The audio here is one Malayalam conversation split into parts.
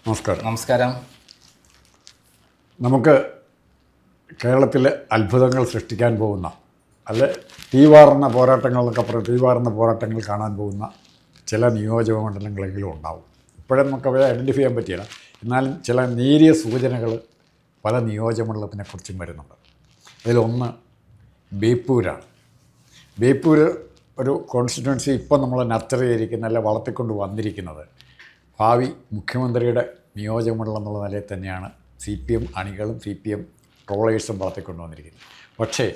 നമസ്കാരം. നമുക്ക് കേരളത്തിൽ അത്ഭുതങ്ങൾ സൃഷ്ടിക്കാൻ പോകുന്ന അല്ലെ തീവാർന്ന പോരാട്ടങ്ങളെന്നൊക്കെ പറയും, തീവാർന്ന പോരാട്ടങ്ങൾ കാണാൻ പോകുന്ന ചില നിയോജക മണ്ഡലങ്ങളെങ്കിലും ഉണ്ടാവും. ഇപ്പോഴും നമുക്കവയെ ഐഡൻറ്റിഫൈ ചെയ്യാൻ പറ്റിയില്ല. എന്നാലും ചില നേരിയ സൂചനകൾ പല നിയോജകമണ്ഡലത്തിനെക്കുറിച്ചും വരുന്നുണ്ട്. അതിലൊന്ന് ബേപ്പൂരാണ്. ബേപ്പൂർ ഒരു കോൺസ്റ്റിറ്റ്യുവൻസി ഇപ്പോൾ നമ്മൾ നർച്ചർ ചെയ്തിരിക്കുന്ന അല്ലെ വളർത്തിക്കൊണ്ട് വന്നിരിക്കുന്നത് ഭാവി മുഖ്യമന്ത്രിയുടെ നിയോജകമണ്ഡലം എന്നുള്ള നിലയിൽ തന്നെയാണ് CPM അണികളും CPM ട്രോളേഴ്സും വളർത്തിക്കൊണ്ട് വന്നിരിക്കുന്നത്. പക്ഷേ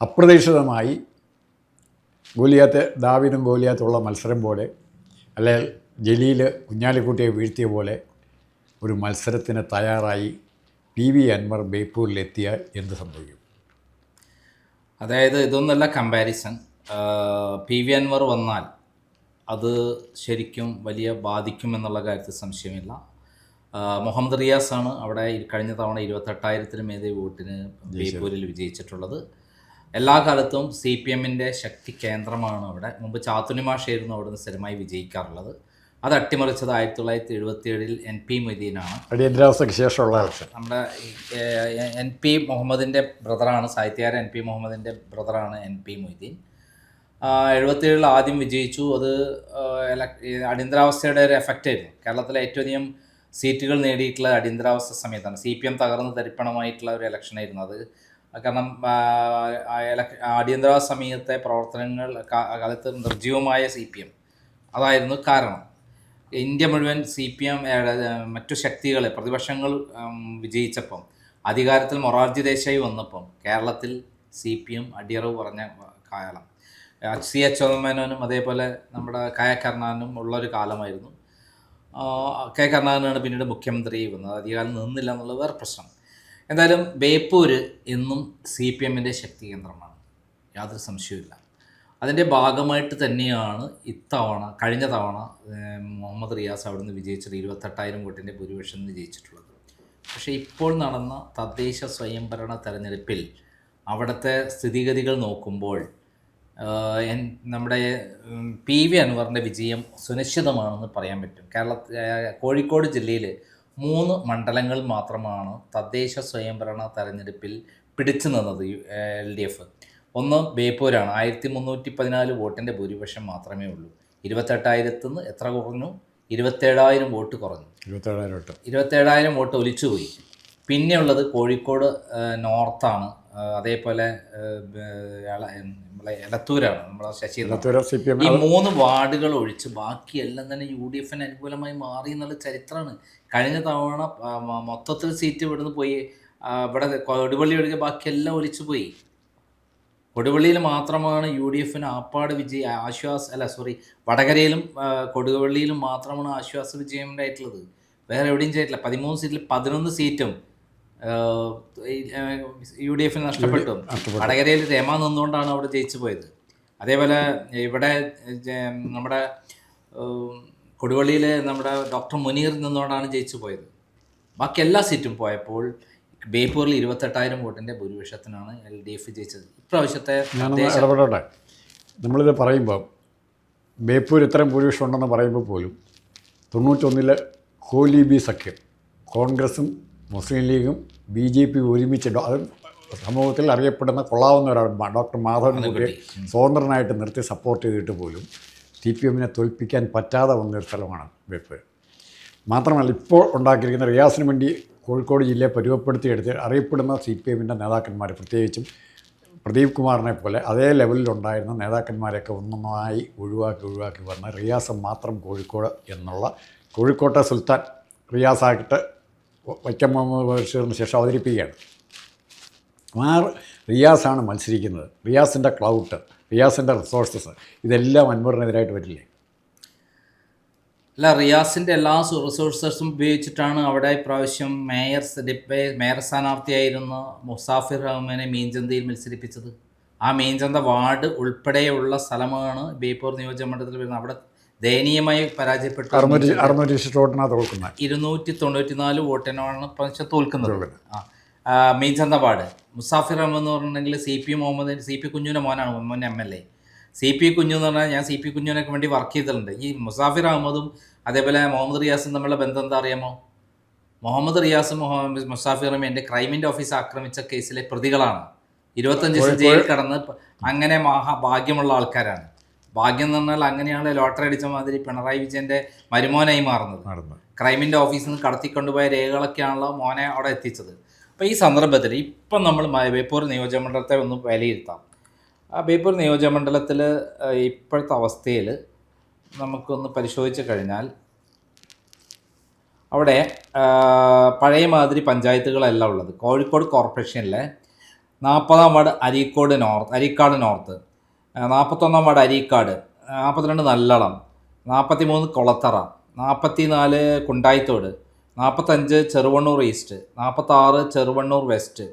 അപ്രതീക്ഷിതമായി ദാവീദും ഗോലിയാത്തുള്ള മത്സരം പോലെ അല്ലെങ്കിൽ ജലീൽ കുഞ്ഞാലിക്കുട്ടിയെ വീഴ്ത്തിയ പോലെ ഒരു മത്സരത്തിന് തയ്യാറായി PV അൻവർ ബേപ്പൂരിലെത്തിയാൽ എന്ത് സംഭവിക്കും? അതായത് ഇതൊന്നല്ല കമ്പാരിസൺ. PV അൻവർ വന്നാൽ അത് ശരിക്കും വലിയ ബാധിക്കുമെന്നുള്ള കാര്യത്തിൽ സംശയമില്ല. മുഹമ്മദ് റിയാസാണ് അവിടെ കഴിഞ്ഞ തവണ 28,000 മേലെ വോട്ടിന് ബേപ്പൂരിൽ വിജയിച്ചിട്ടുള്ളത്. എല്ലാ കാലത്തും CPMൻ്റെ ശക്തി കേന്ദ്രമാണ് അവിടെ. മുമ്പ് ചാത്തുനിമാഷായിരുന്നു അവിടെ നിന്ന് സ്ഥിരമായി വിജയിക്കാറുള്ളത്. അത് അട്ടിമറിച്ചത് 1977 NP മൊയ്തീനാണ്. അടിയന്തരാവസ്ഥയ്ക്ക് ശേഷമുള്ള ഇലക്ഷൻ. നമ്മുടെ NP മുഹമ്മദിൻ്റെ ബ്രദറാണ്, സാഹിത്യകാരൻ NP മുഹമ്മദിൻ്റെ ബ്രദറാണ് NP മൊയ്തീൻ. 77 ആദ്യം വിജയിച്ചു. അത് അടിയന്തരാവസ്ഥയുടെ ഒരു എഫക്റ്റായിരുന്നു. കേരളത്തിലെ ഏറ്റവും അധികം സീറ്റുകൾ നേടിയിട്ടുള്ള അടിയന്തരാവസ്ഥ സമയത്താണ്. CPM തകർന്ന് തരിപ്പണമായിട്ടുള്ള ഒരു ഇലക്ഷനായിരുന്നു അത്. കാരണം അടിയന്തരാവസ്ഥ സമയത്തെ പ്രവർത്തനങ്ങൾ കാലത്ത് നിർജ്ജീവമായ CPM അതായിരുന്നു കാരണം. ഇന്ത്യ മുഴുവൻ CPM മറ്റു ശക്തികളെ പ്രതിപക്ഷങ്ങൾ വിജയിച്ചപ്പം, അധികാരത്തിൽ മൊറാർജി ദേശായി വന്നപ്പം കേരളത്തിൽ CPM അടിയറവ് പറഞ്ഞ കാലം. CH ചോദമേനോനും അതേപോലെ നമ്മുടെ K കരുണാകരനും ഉള്ളൊരു കാലമായിരുന്നു. K കരുണാകരനാണ് പിന്നീട് മുഖ്യമന്ത്രി വന്നത്. അധികാരം നിന്നില്ല എന്നുള്ളത് വേറെ പ്രശ്നം. എന്തായാലും ബേപ്പൂർ എന്നും CPMൻ്റെ ശക്തി കേന്ദ്രമാണ്, യാതൊരു സംശയവുമില്ല. അതിൻ്റെ ഭാഗമായിട്ട് തന്നെയാണ് കഴിഞ്ഞ തവണ മുഹമ്മദ് റിയാസ് അവിടെ നിന്ന് വിജയിച്ചത് 28,000 വോട്ടിൻ്റെ ഭൂരിപക്ഷം വിജയിച്ചിട്ടുള്ളത്. പക്ഷേ ഇപ്പോൾ നടന്ന തദ്ദേശ സ്വയംഭരണ തെരഞ്ഞെടുപ്പിൽ അവിടുത്തെ സ്ഥിതിഗതികൾ നോക്കുമ്പോൾ നമ്മുടെ PV അൻവറിൻ്റെ വിജയം സുനിശ്ചിതമാണെന്ന് പറയാൻ പറ്റും. കോഴിക്കോട് ജില്ലയിൽ 3 മണ്ഡലങ്ങൾ മാത്രമാണ് തദ്ദേശ സ്വയംഭരണ തെരഞ്ഞെടുപ്പിൽ പിടിച്ചു നിന്നത് LDF. ഒന്ന് ബേപ്പൂരാണ്. 1314 വോട്ടിൻ്റെ ഭൂരിപക്ഷം മാത്രമേ ഉള്ളൂ. 28,000 നിന്ന് എത്ര കുറഞ്ഞു? 27,000 വോട്ട് കുറഞ്ഞു. 27,000 വോട്ട് ഒലിച്ചുപോയി. പിന്നെയുള്ളത് കോഴിക്കോട് നോർത്താണ്, അതേപോലെ എലത്തൂരാണ്, നമ്മളെ ശശീന്ദ്രൻ. ഈ 3 വാർഡുകൾ ഒഴിച്ച് ബാക്കിയെല്ലാം തന്നെ UDFന് അനുകൂലമായി മാറി എന്നുള്ള ചരിത്രമാണ്. കഴിഞ്ഞ തവണ മൊത്തത്തിൽ സീറ്റ് ഇവിടുന്ന് പോയി. ഇവിടെ കൊടുവള്ളി ഒഴികെ ബാക്കിയെല്ലാം ഒലിച്ചു പോയി. കൊടുവള്ളിയിൽ മാത്രമാണ് UDFന് ആപ്പാട് വടകരയിലും കൊടുവള്ളിയിലും മാത്രമാണ് ആശ്വാസ വിജയം ഉണ്ടായിട്ടുള്ളത്. വേറെ എവിടെയും ചെയ്തിട്ടില്ല. 13 സീറ്റിൽ 11 സീറ്റും UDFന് നഷ്ടപ്പെട്ടു. വടകരയിൽ രമ നിന്നുകൊണ്ടാണ് അവിടെ ജയിച്ചു പോയത്. അതേപോലെ ഇവിടെ നമ്മുടെ കൊടുവള്ളിയിൽ നമ്മുടെ ഡോക്ടർ മുനീർ നിന്നുകൊണ്ടാണ് ജയിച്ചു പോയത്. ബാക്കി എല്ലാ സീറ്റും പോയപ്പോൾ ബേപ്പൂരിൽ 28,000 വോട്ടിൻ്റെ ഭൂരിപക്ഷത്തിനാണ് LDF ജയിച്ചത്. ഇപ്രാവശ്യത്തെ ഇടപെടട്ടെ. നമ്മളിത് പറയുമ്പോൾ ബേപ്പൂർ ഇത്രയും ഭൂരിപക്ഷം ഉണ്ടെന്ന് പറയുമ്പോൾ പോലും 91 കോലീബി സഖ്യം കോൺഗ്രസും മുസ്ലിം ലീഗും BJP ഒരുമിച്ച് അത് സമൂഹത്തിൽ അറിയപ്പെടുന്ന കൊള്ളാവുന്ന ഒരാൾ ഡോക്ടർ മാധവൻകുട്ടിയെ സ്വതന്ത്രനായിട്ട് നിർത്തി സപ്പോർട്ട് ചെയ്തിട്ട് പോലും CPMനെ തോൽപ്പിക്കാൻ പറ്റാതെ വന്നൊരു സ്ഥലമാണ് ബേപ്പൂർ. മാത്രമല്ല ഇപ്പോൾ ഉണ്ടാക്കിയിരിക്കുന്ന റിയാസിന് വേണ്ടി കോഴിക്കോട് ജില്ലയെ പരുവപ്പെടുത്തിയെടുത്ത് അറിയപ്പെടുന്ന CPMൻ്റെ നേതാക്കന്മാർ, പ്രത്യേകിച്ചും പ്രദീപ് കുമാറിനെ പോലെ അതേ ലെവലിലുണ്ടായിരുന്ന നേതാക്കന്മാരെയൊക്കെ ഒന്നൊന്നായി ഒഴിവാക്കി വന്ന് റിയാസ് മാത്രം കോഴിക്കോട് എന്നുള്ള കോഴിക്കോട്ടെ സുൽത്താൻ റിയാസായിട്ട് വൈക്കം മുഹമ്മദ് ബഷീറിന് ശേഷം അവതരിപ്പിക്കുകയാണ്. റിയാസാണ് മത്സരിക്കുന്നത്. റിയാസിൻ്റെ ക്ലൗട്ട്, റിയാസിൻ്റെ റിസോഴ്സസ് ഇതെല്ലാം അൻവറിനെതിരായിട്ട് വരില്ലേ? അല്ല, റിയാസിൻ്റെ എല്ലാ റിസോഴ്സസും ഉപയോഗിച്ചിട്ടാണ് അവിടെ ഇപ്രാവശ്യം മേയർ സ്ഥാനാർത്ഥിയായിരുന്ന മുസാഫിർ റഹ്മാനെ മീൻചന്തയിൽ മത്സരിപ്പിച്ചത്. ആ മീൻചന്ത വാർഡ് ഉൾപ്പെടെയുള്ള സ്ഥലമാണ് ബേപ്പൂർ നിയോജകമണ്ഡലത്തിൽ വരുന്നത്. അവിടെ ദയനീയമായി പരാജയപ്പെട്ടു. 294 വോട്ടിനാണ് പ്രാവശ്യം തോൽക്കുന്നത്. മീൻചന്ത വാർഡ് മുസാഫിർ റഹ്മാൻ എന്ന് പറഞ്ഞിട്ടുണ്ടെങ്കിൽ CP കുഞ്ഞുവിൻ്റെ മോനാണ്, മുൻ MLA. CP കുഞ്ഞു എന്ന് പറഞ്ഞാൽ ഞാൻ CP കുഞ്ഞിനൊക്കെ വേണ്ടി വർക്ക് ചെയ്തിട്ടുണ്ട്. ഈ മുസാഫിർ അഹമ്മദും അതേപോലെ മുഹമ്മദ് റിയാസും തമ്മിലുള്ള ബന്ധം എന്താ അറിയാമോ? മുഹമ്മദ് റിയാസും മുസാഫിറും എൻ്റെ ക്രൈമിൻ്റെ ഓഫീസ് ആക്രമിച്ച കേസിലെ പ്രതികളാണ്. 25 ദിവസം ജയിലിൽ കടന്ന് അങ്ങനെ ഭാഗ്യമുള്ള ആൾക്കാരാണ്. ഭാഗ്യം എന്ന് പറഞ്ഞാൽ അങ്ങനെയാണ് ലോട്ടറി അടിച്ച മാതിരി പിണറായി വിജയൻ്റെ മരുമോനായി മാറുന്നത്. ക്രൈമിൻ്റെ ഓഫീസിൽ നിന്ന് കടത്തിക്കൊണ്ടുപോയ രേഖകളൊക്കെയാണല്ലോ മോനെ അവിടെ എത്തിച്ചത്. അപ്പോൾ ഈ സന്ദർഭത്തിൽ ഇപ്പം നമ്മൾ ബേപ്പൂർ നിയോജകമണ്ഡലത്തെ ഒന്ന് വിലയിരുത്താം. ആ ബേപ്പൂർ നിയോജകമണ്ഡലത്തിൽ ഇപ്പോഴത്തെ അവസ്ഥയിൽ നമുക്കൊന്ന് പരിശോധിച്ച് കഴിഞ്ഞാൽ അവിടെ പഴയ മാതിരി പഞ്ചായത്തുകളല്ല ഉള്ളത്. കോഴിക്കോട് കോർപ്പറേഷനിലെ 40-ാം വാർഡ് അരീക്കാട് നോർത്ത്, 41-ാം ward Areekkad, 42 Nallalam, 43 Kolathara, 44 Kundayithode, 45 Cheruvannur east, 46 Cheruvannur west,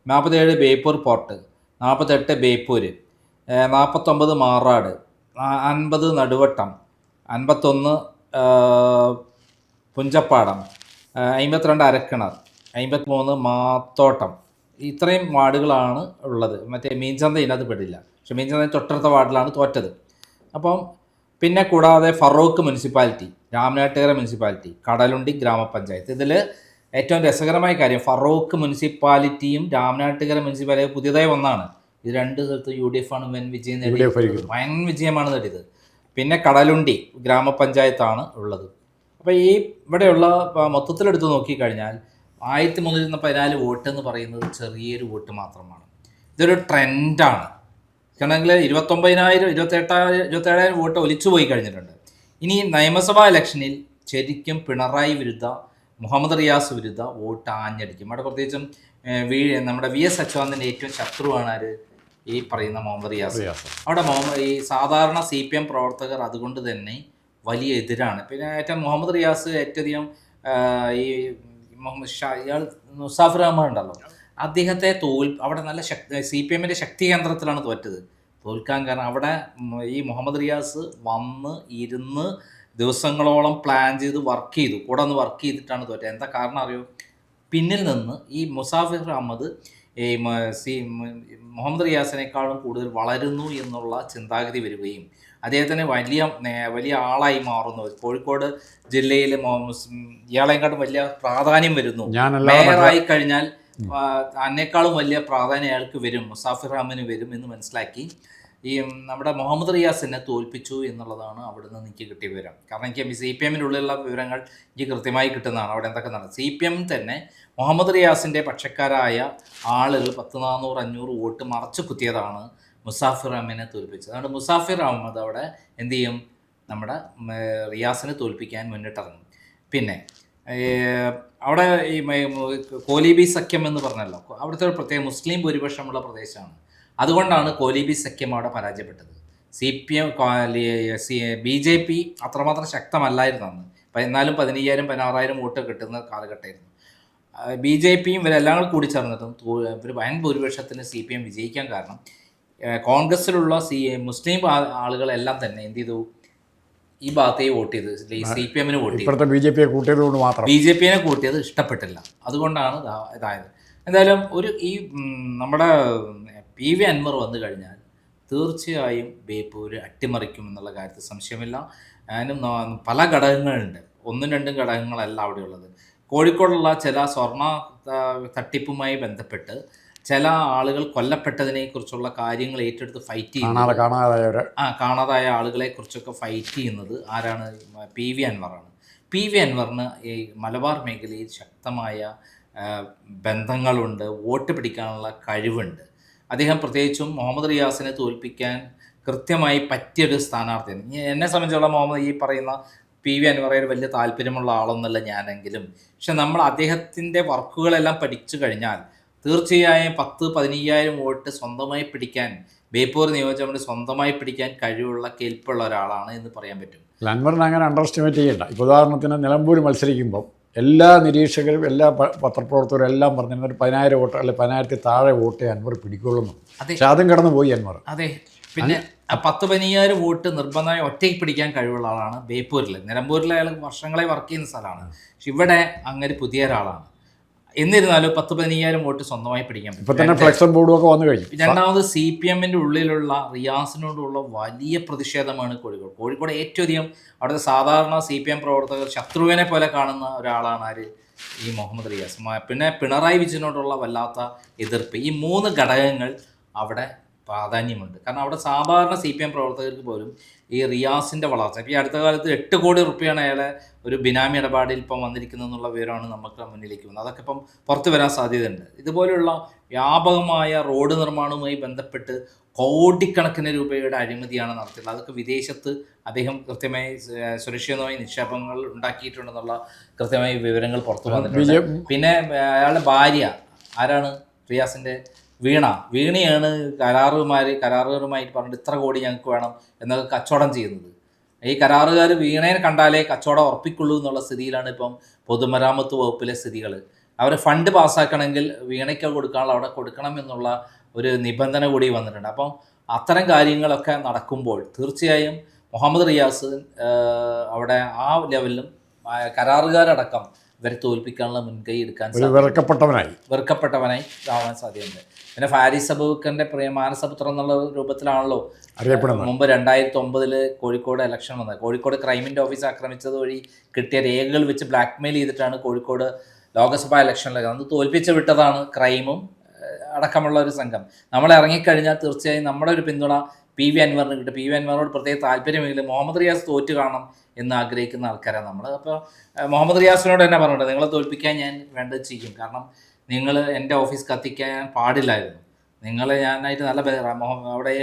47 Beypore port, 48 Beypore, 49 Marad, 50 Naduvattam, 51 Punchappadam, 52 Arakkinar, 53 Mathottam. ഇത്രയും വാർഡുകളാണ് ഉള്ളത്. മറ്റേ മീൻചന്ത ഇതിനകത്ത് പെടില്ല. പക്ഷെ മീൻചന്ത തൊട്ടടുത്ത വാർഡിലാണ് തോറ്റത്. അപ്പം പിന്നെ കൂടാതെ ഫറോക്ക് മുനിസിപ്പാലിറ്റി, രാമനാട്ടുകര മുനിസിപ്പാലിറ്റി, കടലുണ്ടി ഗ്രാമപഞ്ചായത്ത്. ഇതിൽ ഏറ്റവും രസകരമായ കാര്യം ഫറോക്ക് മുനിസിപ്പാലിറ്റിയും രാമനാട്ടുകര മുനിസിപ്പാലിറ്റിയും പുതിയതായി ഒന്നാണ്. ഇത് രണ്ട് സ്ഥലത്ത് UDF ആണ് വൻ വിജയം നേടിയത്, വൻ വിജയമാണ് നേടിയത്. പിന്നെ കടലുണ്ടി ഗ്രാമപഞ്ചായത്താണ് ഉള്ളത്. അപ്പോൾ ഈ ഇവിടെയുള്ള മൊത്തത്തിലെടുത്ത് നോക്കിക്കഴിഞ്ഞാൽ 1314 വോട്ട് എന്ന് പറയുന്നത് ചെറിയൊരു വോട്ട് മാത്രമാണ്. ഇതൊരു ട്രെൻഡാണ്. കാരണം 27,000 വോട്ട് ഒലിച്ചു പോയി കഴിഞ്ഞിട്ടുണ്ട്. ഇനി നിയമസഭാ ഇലക്ഷനിൽ ശരിക്കും പിണറായി വിരുദ്ധ, മുഹമ്മദ് റിയാസ് വിരുദ്ധ വോട്ട് ആഞ്ഞടിക്കും. അവിടെ പ്രത്യേകിച്ചും നമ്മുടെ VS അച്യുതാനന്ദൻ്റെ ഏറ്റവും ശത്രുവാണ് ആര്? ഈ പറയുന്ന മുഹമ്മദ് റിയാസ്. അവിടെ ഈ സാധാരണ CPM പ്രവർത്തകർ അതുകൊണ്ട് തന്നെ വലിയ എതിരാണ്. പിന്നെ ഏറ്റവും മുഹമ്മദ് റിയാസ് ഏറ്റവും ഈ ഇയാൾ മുസാഫിർ അഹമ്മദ് ഉണ്ടല്ലോ, അദ്ദേഹത്തെ അവിടെ നല്ല CPM-ൻ്റെ ശക്തി കേന്ദ്രത്തിലാണ് തോറ്റത്. തോൽക്കാൻ കാരണം അവിടെ ഈ മുഹമ്മദ് റിയാസ് വന്ന് ഇരുന്ന് ദിവസങ്ങളോളം പ്ലാൻ ചെയ്ത് വർക്ക് ചെയ്തു, കൂടെ ഒന്ന് വർക്ക് ചെയ്തിട്ടാണ് തോറ്റത്. എന്താ കാരണം അറിയോ? പിന്നിൽ നിന്ന് ഈ മുസാഫിർ അഹമ്മദ് ഈ മുഹമ്മദ് റിയാസിനേക്കാളും കൂടുതൽ വളരുന്നു എന്നുള്ള ചിന്താഗതി വരികയും അദ്ദേഹത്തിന് വലിയ ആളായി മാറുന്നു. കോഴിക്കോട് ജില്ലയിൽ ഇയാളെക്കാട്ടും വലിയ പ്രാധാന്യം വരുന്നു. മേയറായി കഴിഞ്ഞാൽ അതിനേക്കാളും വലിയ പ്രാധാന്യം അയാൾക്ക് വരും, മുസാഫിർ അഹമ്മദിന് വരും എന്ന് മനസ്സിലാക്കി ഈ നമ്മുടെ മുഹമ്മദ് റിയാസിനെ തോൽപ്പിച്ചു എന്നുള്ളതാണ് അവിടെ നിന്ന് എനിക്ക് കിട്ടിയ വിവരം. കാരണം എനിക്ക് CPM-ൻ്റെ ഉള്ളിലുള്ള വിവരങ്ങൾ എനിക്ക് കൃത്യമായി കിട്ടുന്നതാണ്. അവിടെ എന്തൊക്കെ നടന്നത്? CPM തന്നെ മുഹമ്മദ് റിയാസിൻ്റെ പക്ഷക്കാരായ ആളുകൾ 400-500 വോട്ട് മറച്ചു കുത്തിയതാണ് മുസാഫിർ അഹമ്മദിനെ തോൽപ്പിച്ചത്. അതുകൊണ്ട് മുസാഫിർ അഹമ്മദ് അവിടെ എന്ത് ചെയ്യും? നമ്മുടെ റിയാസിനെ തോൽപ്പിക്കാൻ മുന്നിട്ടിറങ്ങും. പിന്നെ അവിടെ ഈ കോലീബി സഖ്യം എന്ന് പറഞ്ഞല്ലോ, അവിടുത്തെ ഒരു പ്രത്യേക മുസ്ലിം ഭൂരിപക്ഷമുള്ള പ്രദേശമാണ്. അതുകൊണ്ടാണ് കോലീബി സഖ്യം അവിടെ പരാജയപ്പെട്ടത്. BJP അത്രമാത്രം ശക്തമല്ലായിരുന്നു അന്ന്. എന്നാലും 15,000-16,000 വോട്ട് കിട്ടുന്ന കാലഘട്ടമായിരുന്നു. BJPയും ഇവരെല്ലാം കൂടി ചേർന്നിട്ടും ഇവർ വൻ ഭൂരിപക്ഷത്തിന് CPM വിജയിക്കാൻ കാരണം കോൺഗ്രസ്സിലുള്ള മുസ്ലിം ആളുകളെല്ലാം തന്നെ എന്ത് ചെയ്തു? ഈ ഭാഗത്തേക്ക് വോട്ട് ചെയ്ത് CPM-ന് വോട്ട് ചെയ്തു. BJP-നെ കൂട്ടിയത് ഇഷ്ടപ്പെട്ടില്ല. അതുകൊണ്ടാണ് ഇതായത്. എന്തായാലും ഈ നമ്മുടെ PV അൻവർ വന്നു കഴിഞ്ഞാൽ തീർച്ചയായും ബേപ്പൂർ അട്ടിമറിക്കും എന്നുള്ള കാര്യത്തിൽ സംശയമില്ല. അതിനും പല ഘടകങ്ങളുണ്ട്, 1-2 ഘടകങ്ങളല്ല അവിടെയുള്ളത്. കോഴിക്കോടുള്ള ചില സ്വർണ്ണ തട്ടിപ്പുമായി ബന്ധപ്പെട്ട് ചില ആളുകൾ കൊല്ലപ്പെട്ടതിനെക്കുറിച്ചുള്ള കാര്യങ്ങൾ ഏറ്റെടുത്ത് ഫൈറ്റ് ചെയ്യുന്നത്, കാണാതായ ആളുകളെ കുറിച്ചൊക്കെ ഫൈറ്റ് ചെയ്യുന്നത് ആരാണ്? PV അൻവറാണ്. PV അൻവറിന് ഈ മലബാർ മേഖലയിൽ ശക്തമായ ബന്ധങ്ങളുണ്ട്, വോട്ട് പിടിക്കാനുള്ള കഴിവുണ്ട്. അദ്ദേഹം പ്രത്യേകിച്ചും മുഹമ്മദ് റിയാസിനെ തോൽപ്പിക്കാൻ കൃത്യമായി പറ്റിയൊരു സ്ഥാനാർത്ഥിയാണ്. എന്നെ സംബന്ധിച്ചുള്ള ഈ പറയുന്ന PV അൻവറയിൽ വലിയ താല്പര്യമുള്ള ആളൊന്നുമല്ല ഞാനെങ്കിലും, പക്ഷെ നമ്മൾ അദ്ദേഹത്തിൻ്റെ വർക്കുകളെല്ലാം പഠിച്ചു കഴിഞ്ഞാൽ തീർച്ചയായും 10-15,000 വോട്ട് സ്വന്തമായി പിടിക്കാൻ, ബേപ്പൂർ നിയോജകമണ്ഡലം സ്വന്തമായി പിടിക്കാൻ കഴിവുള്ള കെൽപ്പുള്ള ഒരാളാണ് എന്ന് പറയാൻ പറ്റും. അൻവറിനെ അങ്ങനെ അണ്ടർ എസ്റ്റിമേറ്റ് ചെയ്യേണ്ട. ഇപ്പോൾ ഉദാഹരണത്തിന് നിലമ്പൂർ മത്സരിക്കുമ്പം എല്ലാ നിരീക്ഷകരും എല്ലാ പത്രപ്രവർത്തകരും എല്ലാം പറഞ്ഞിരുന്നത് 10,000 വോട്ട് അല്ലെങ്കിൽ 10,000 താഴെ വോട്ടേ അൻവർ പിടിക്കുള്ളൂ. പക്ഷെ അതും കടന്നു പോയി അൻവർ. അതെ, പിന്നെ 10-15,000 വോട്ട് നിർബന്ധമായി ഒറ്റയ്ക്ക് പിടിക്കാൻ കഴിവുള്ള ആളാണ് ബേപ്പൂരിൽ. നിലമ്പൂരിൽ അയാൾ വർഷങ്ങളെ വർക്ക് ചെയ്യുന്ന സ്ഥലമാണ്. പക്ഷെ ഇവിടെ അങ്ങനെ പുതിയ ഒരാളാണ്. എന്നിരുന്നാലും 10-15,000 വോട്ട് സ്വന്തമായി പിടിക്കാൻ ഇപ്പം തന്നെ ഫ്ലെക്സും ബോർഡും ഒക്കെ വന്നു കഴിഞ്ഞു. രണ്ടാമത് CPM-ന്റെ ഉള്ളിലുള്ള റിയാസിനോടുള്ള വലിയ പ്രതിഷേധമാണ് കോഴിക്കോട് ഏറ്റവും അധികം അവിടുത്തെ സാധാരണ CPM പ്രവർത്തകർ ശത്രുവിനെ പോലെ കാണുന്ന ഒരാളാണ് ആര്, ഈ മുഹമ്മദ് റിയാസ്. പിന്നെ പിണറായി വിജയനോടുള്ള വല്ലാത്ത എതിർപ്പ്. ഈ 3 ഘടകങ്ങൾ അവിടെ പ്രാധാന്യമുണ്ട്. കാരണം അവിടെ സാധാരണ CPM പ്രവർത്തകർക്ക് പോലും ഈ റിയാസിൻ്റെ വളർച്ച, ഇപ്പോൾ ഈ അടുത്ത കാലത്ത് 8 കോടി റുപ്യാണ് അയാളെ ഒരു ബിനാമി ഇടപാടിൽ ഇപ്പം വന്നിരിക്കുന്നത് എന്നുള്ള വിവരമാണ് നമുക്ക് മുന്നിലേക്ക് വന്നത്. അതൊക്കെ ഇപ്പം പുറത്തു വരാൻ സാധ്യതയുണ്ട്. ഇതുപോലെയുള്ള വ്യാപകമായ റോഡ് നിർമ്മാണവുമായി ബന്ധപ്പെട്ട് കോടിക്കണക്കിന് രൂപയുടെ അഴിമതിയാണ് നടത്തിയിട്ടുള്ളത്. അതൊക്കെ വിദേശത്ത് അദ്ദേഹം കൃത്യമായി സുരക്ഷിതമായി നിക്ഷേപങ്ങൾ ഉണ്ടാക്കിയിട്ടുണ്ടെന്നുള്ള കൃത്യമായി വിവരങ്ങൾ പുറത്തു വന്നിട്ടുണ്ട്. പിന്നെ അയാളുടെ ഭാര്യ ആരാണ്, റിയാസിൻ്റെ വീണയാണ് കരാറുകാരുമായിട്ട് പറഞ്ഞിട്ട് ഇത്ര കോടി ഞങ്ങൾക്ക് വേണം എന്നൊക്കെ കച്ചവടം ചെയ്യുന്നത്. ഈ കരാറുകാർ വീണയെ കണ്ടാലേ കച്ചവടം ഉറപ്പിക്കുള്ളൂ എന്നുള്ള സ്ഥിതിയിലാണ് ഇപ്പം പൊതുമരാമത്ത് വകുപ്പിലെ സ്ഥിതികൾ. അവർ ഫണ്ട് പാസ്സാക്കണമെങ്കിൽ വീണയ്ക്ക് കൊടുക്കാനുള്ള അവിടെ കൊടുക്കണം എന്നുള്ള ഒരു നിബന്ധന കൂടി വന്നിട്ടുണ്ട്. അപ്പം അത്തരം കാര്യങ്ങളൊക്കെ നടക്കുമ്പോൾ തീർച്ചയായും മുഹമ്മദ് റിയാസ് അവിടെ ആ ലെവലിലും കരാറുകാരടക്കം ഇവരെ തോൽപ്പിക്കാനുള്ള മുൻകൈ എടുക്കാൻ വെറുക്കപ്പെട്ടവനായി ആവാൻ സാധ്യതയുണ്ട്. പിന്നെ ഫാരിസ് അബൂബക്കറിന്റെ മാനസപുത്രം എന്നുള്ള രൂപത്തിലാണല്ലോ അറിയപ്പെടുന്നത്. മുമ്പ് 2009 കോഴിക്കോട് ഇലക്ഷൻ വന്നത്. കോഴിക്കോട് ക്രൈമിൻ്റെ ഓഫീസ് ആക്രമിച്ചത് വഴി കിട്ടിയ രേഖകൾ വെച്ച് ബ്ലാക്ക്മെയിൽ ചെയ്തിട്ടാണ് കോഴിക്കോട് ലോക്സഭാ ഇലക്ഷനിലേക്ക് അത് തോൽപ്പിച്ച് വിട്ടതാണ് ക്രൈമും അടക്കമുള്ള ഒരു സംഘം. നമ്മൾ ഇറങ്ങിക്കഴിഞ്ഞാൽ തീർച്ചയായും നമ്മുടെ ഒരു പിന്തുണ PV അൻവറിന് കിട്ടും. PV അൻവറിനോട് പ്രത്യേക താല്പര്യമെങ്കിലും മുഹമ്മദ് റിയാസ് തോറ്റ് കാണണം എന്ന് ആഗ്രഹിക്കുന്ന ആൾക്കാരാണ് നമ്മൾ. അപ്പോൾ മുഹമ്മദ് റിയാസിനോട് തന്നെ പറഞ്ഞിട്ട് നിങ്ങളെ തോൽപ്പിക്കാൻ ഞാൻ വേണ്ടത് ചെയ്യും. കാരണം നിങ്ങൾ എൻ്റെ ഓഫീസ് കത്തിക്കാൻ പാടില്ലായിരുന്നു. ഞാനായിട്ട് നല്ല അവിടെ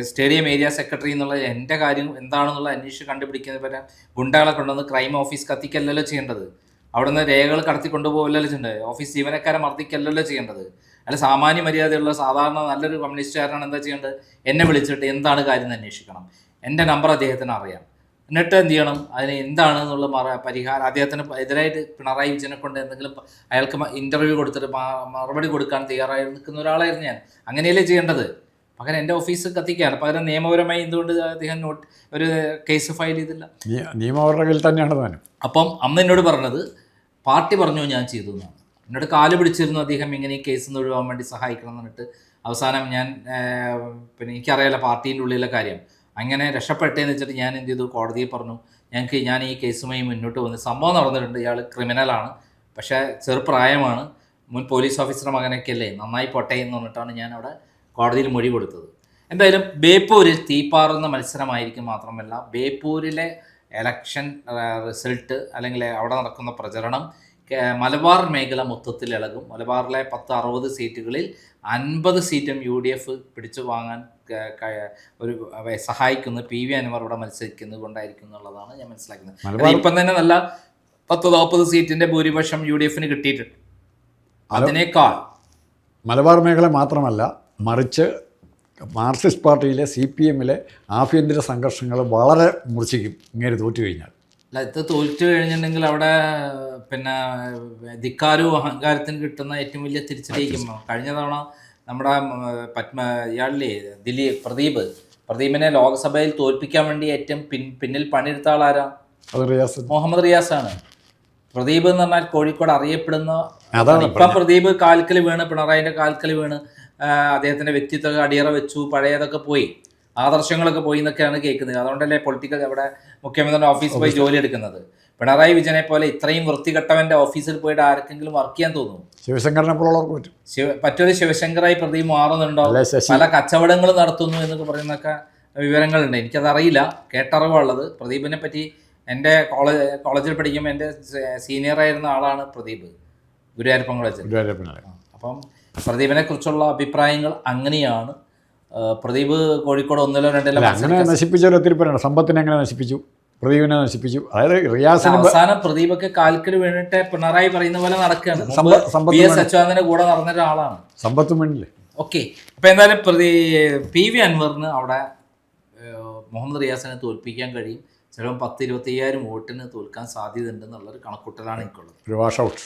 സ്റ്റേഡിയം ഏരിയ സെക്രട്ടറി എന്നുള്ള എൻ്റെ കാര്യം എന്താണെന്നുള്ള അന്വേഷിച്ച് കണ്ടുപിടിക്കുന്ന പോലെ ഗുണ്ടകളെ കൊണ്ടുവന്ന് ക്രൈം ഓഫീസ് കത്തിക്കല്ലല്ലോ ചെയ്യേണ്ടത്. അവിടുന്ന് രേഖകൾ കടത്തി കൊണ്ടുപോകല്ലോ ചെയ്യേണ്ടത്. ഓഫീസ് ജീവനക്കാരെ മർദ്ദിക്കല്ലല്ലോ ചെയ്യേണ്ടത്. അല്ല, സാമാന്യ മര്യാദയുള്ള സാധാരണ നല്ലൊരു കമ്മ്യൂണിസ്റ്റുകാരനാണ് എന്താ ചെയ്യേണ്ടത്, എന്നെ വിളിച്ചിട്ട് എന്താണ് കാര്യം എന്ന് അന്വേഷിക്കണം. എൻ്റെ നമ്പർ അദ്ദേഹത്തിന് അറിയാം. എന്നിട്ട് എന്ത് ചെയ്യണം, അതിന് എന്താണെന്നുള്ള പരിഹാരം അദ്ദേഹത്തിന് എതിരായിട്ട് പിണറായി വിജയനെ കൊണ്ട് എന്തെങ്കിലും അയാൾക്ക് ഇൻ്റർവ്യൂ കൊടുത്തിട്ട് മറുപടി കൊടുക്കാൻ തയ്യാറായി നിൽക്കുന്ന ഒരാളായിരുന്നു ഞാൻ. അങ്ങനെയല്ലേ ചെയ്യേണ്ടത്. പകരം എൻ്റെ ഓഫീസ് കത്തിക്കുകയാണ്. പകരം നിയമപരമായി എന്തുകൊണ്ട് അദ്ദേഹം ഒരു കേസ് ഫയൽ ചെയ്തില്ല? നിയമപരമായി തന്നെയാണ് താനും. അപ്പം അന്ന് എന്നോട് പറഞ്ഞത് പാർട്ടി പറഞ്ഞു ഞാൻ ചെയ്തു എന്നാണ്. എന്നോട് കാല് പിടിച്ചിരുന്നു അദ്ദേഹം ഇങ്ങനെ ഈ കേസിൽ നിന്ന് ഒഴിവാൻ വേണ്ടി സഹായിക്കണം എന്ന് പറഞ്ഞിട്ട്. അവസാനം ഞാൻ പിന്നെ എനിക്കറിയാലോ പാർട്ടീൻ്റെ ഉള്ളിലെ കാര്യം. അങ്ങനെ രക്ഷപ്പെട്ടേന്ന് വെച്ചിട്ട് ഞാൻ എന്ത് ചെയ്തു, കോടതിയിൽ പറഞ്ഞു ഞാൻ ഈ കേസുമായി മുന്നോട്ട് വന്ന് സംഭവം നടന്നിട്ടുണ്ട്, ഇയാൾ ക്രിമിനലാണ്, പക്ഷേ ചെറുപ്രായമാണ്, മുൻ പോലീസ് ഓഫീസറുടെ മകനൊക്കെ അല്ലേ, നന്നായി പോട്ടെ എന്ന് പറഞ്ഞിട്ടാണ് ഞാൻ അവിടെ കോടതിയിൽ മൊഴി കൊടുത്തത്. എന്തായാലും ബേപ്പൂരിൽ തീപ്പാറുന്ന മത്സരമായിരിക്കും. മാത്രമല്ല ബേപ്പൂരിലെ ഇലക്ഷൻ റിസൾട്ട് അല്ലെങ്കിൽ അവിടെ നടക്കുന്ന പ്രചരണം മലബാർ മേഖല മൊത്തത്തിൽ ഇളകും. മലബാറിലെ 10-60 സീറ്റുകളിൽ 50 സീറ്റും UDF പിടിച്ചു വാങ്ങാൻ ഒരു സഹായിക്കുന്ന PV അൻവർ ഇവിടെ മത്സരിക്കുന്നത് കൊണ്ടായിരിക്കും എന്നുള്ളതാണ് ഞാൻ മനസ്സിലാക്കുന്നത്. ഇപ്പം തന്നെ നല്ല 10-40 സീറ്റിൻ്റെ ഭൂരിപക്ഷം UDF-ന് കിട്ടിയിട്ടുണ്ട്. അതിനേക്കാൾ മലബാർ മേഖല മാത്രമല്ല, മറിച്ച് മാർക്സിസ്റ്റ് പാർട്ടിയിലെ CPM-ലെ ആഭ്യന്തര സംഘർഷങ്ങൾ വളരെ മൂർച്ഛിക്കും ഇങ്ങനെ തോറ്റു കഴിഞ്ഞാൽ. അല്ല, ഇത് തോറ്റു കഴിഞ്ഞിട്ടുണ്ടെങ്കിൽ അവിടെ പിന്നെ ധിക്കാരവും അഹങ്കാരത്തിന് കിട്ടുന്ന ഏറ്റവും വലിയ തിരിച്ചടിയായിരിക്കും. കഴിഞ്ഞ തവണ നമ്മുടെ ഇയാളിലെ പ്രദീപിനെ ലോക്സഭയിൽ തോൽപ്പിക്കാൻ വേണ്ടി ഏറ്റവും പിന്നിൽ പണിയെടുത്ത ആളാരാ? മുഹമ്മദ് റിയാസാണ്. പ്രദീപ് എന്ന് പറഞ്ഞാൽ കോഴിക്കോട് അറിയപ്പെടുന്ന, ഇപ്പം പ്രദീപ് കാൽക്കൽ വീണ്, പിണറായിൻ്റെ കാൽക്കൽ വീണ് അദ്ദേഹത്തിൻ്റെ വ്യക്തിത്വം അടിയറ വെച്ചു, പഴയതൊക്കെ പോയി, ആദർശങ്ങളൊക്കെ പോയി എന്നൊക്കെയാണ് കേൾക്കുന്നത്. അതുകൊണ്ടല്ലേ പൊളിറ്റിക്കൽ അവിടെ മുഖ്യമന്ത്രിയുടെ ഓഫീസിൽ പോയി ജോലി എടുക്കുന്നത്. പിണറായി വിജയനെ പോലെ ഇത്രയും വൃത്തികെട്ടവൻ്റെ ഓഫീസിൽ പോയിട്ട് ആർക്കെങ്കിലും വർക്ക് ചെയ്യാൻ തോന്നുന്നു? ശിവശങ്കറിനെ പോലുള്ളവർക്ക് പറ്റൊരു ശിവശങ്കറായി പ്രദീപ് മാറുന്നുണ്ടോ? പല കച്ചവടങ്ങൾ നടത്തുന്നു എന്നൊക്കെ പറയുന്നൊക്കെ വിവരങ്ങളുണ്ട്. എനിക്കതറിയില്ല, കേട്ടറിവുള്ളത്. പ്രദീപിനെ പറ്റി എൻ്റെ കോളേജിൽ പഠിക്കുമ്പോൾ എൻ്റെ സീനിയറായിരുന്ന ആളാണ് പ്രദീപ്, ഗുരുവായൂരപ്പൻ കോളേജിൽ. അപ്പം പ്രദീപിനെ കുറിച്ചുള്ള അഭിപ്രായങ്ങൾ അങ്ങനെയാണ്. പ്രദീപ് കോഴിക്കോട് 1-2 അങ്ങനെ നശിപ്പിച്ചവർ ഒത്തിരി പേരാണ്. സമ്പത്തിനെ എങ്ങനെ നശിപ്പിച്ചു, പ്രദീപിനെ നശിപ്പിച്ചു. അതായത് റിയാസിന് അവസാനം പ്രദീപൊക്കെ കാൽക്കൽ വീണിട്ട് പിണറായി പറയുന്ന പോലെ നടക്കുകയാണ്. PS അച്യുതാനന്ദന്റെ കൂടെ നടന്ന ഒരാളാണ്. സമ്പത്തും വേണ്ടില്ലേ? ഓക്കെ. അപ്പം എന്തായാലും PV അൻവറിന് അവിടെ മുഹമ്മദ് റിയാസിനെ തോൽപ്പിക്കാൻ കഴിയും. ചിലപ്പോൾ 10-25,000 വോട്ടിന് തോൽക്കാൻ സാധ്യത ഉണ്ടെന്നുള്ളൊരു കണക്കൂട്ടലാണ് എനിക്കുള്ളത്. ഒരു വാഷ് ഔട്ട്.